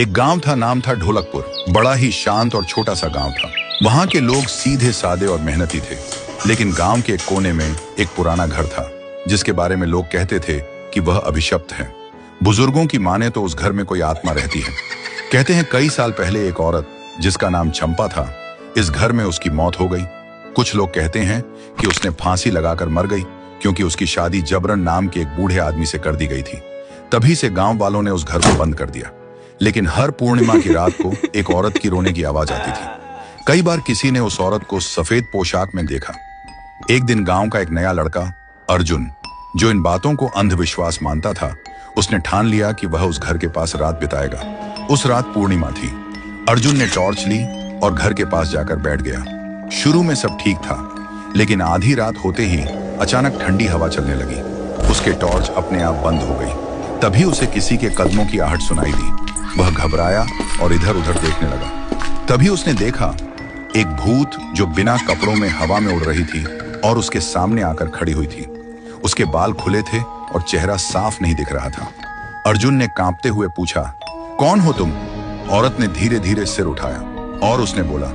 एक गांव था, नाम था ढोलकपुर। बड़ा ही शांत और छोटा सा गांव था। वहां के लोग सीधे सादे और मेहनती थे। लेकिन गांव के एक कोने में एक पुराना घर था, जिसके बारे में लोग कहते थे कि वह अभिशप्त है। बुजुर्गों की माने तो उस घर में कोई आत्मा रहती है। कहते हैं कई साल पहले एक औरत जिसका नाम चंपा था, इस घर में उसकी मौत हो गई। कुछ लोग कहते हैं कि उसने फांसी लगाकर मर गई, क्योंकि उसकी शादी जबरन नाम के एक बूढ़े आदमी से कर दी गई थी। तभी से गांव वालों ने उस घर को बंद कर दिया। लेकिन हर पूर्णिमा की रात को एक औरत की रोने की आवाज आती थी। कई बार किसी ने उस औरत को सफेद पोशाक में देखा। एक दिन गांव का एक नया लड़का अर्जुन, जो इन बातों को अंधविश्वास मानता था, उसने ठान लिया कि वह उस घर के पास रात बिताएगा। उस रात पूर्णिमा थी। अर्जुन ने टॉर्च ली और घर के पास जाकर बैठ गया। शुरू में सब ठीक था, लेकिन आधी रात होते ही अचानक ठंडी हवा चलने लगी। उसके टॉर्च अपने आप बंद हो गई। तभी उसे किसी के कदमों की आहट सुनाई दी। वह घबराया और इधर उधर देखने लगा। तभी उसने देखा एक भूत जो बिना कपड़ों में हवा में उड़ रही थी और उसके सामने आकर खड़ी हुई थी। उसके बाल खुले थे और चेहरा साफ नहीं दिख रहा था। अर्जुन ने कांपते हुए पूछा, कौन हो तुम? औरत ने धीरे धीरे सिर उठाया और उसने बोला,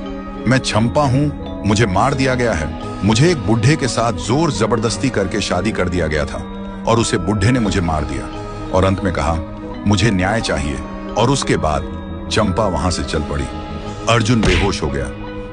मैं चंपा हूं, मुझे मार दिया गया है। मुझे एक बुढ़े के साथ जोर जबरदस्ती करके शादी कर दिया गया था और उसे बुढ़े ने मुझे मार दिया। और अंत में कहा, मुझे न्याय चाहिए। और उसके बाद चंपा वहां से चल पड़ी। अर्जुन बेहोश हो गया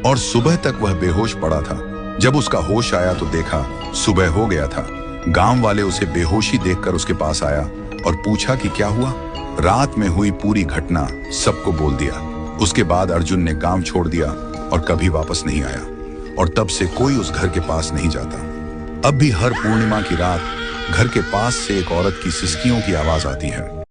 और सुबह तक वह बेहोश पड़ा था। जब उसका होश आया तो देखा सुबह हो गया था। गांव वाले उसे बेहोशी देखकर उसके पास आया और पूछा कि क्या हुआ। रात में हुई पूरी घटना सबको बोल दिया। उसके बाद अर्जुन ने गांव छोड़ दिया और कभी वापस नहीं आया। और तब से कोई उस घर के पास नहीं जाता। अब भी हर पूर्णिमा की रात घर के पास से एक औरत की सिसकियों की आवाज आती है।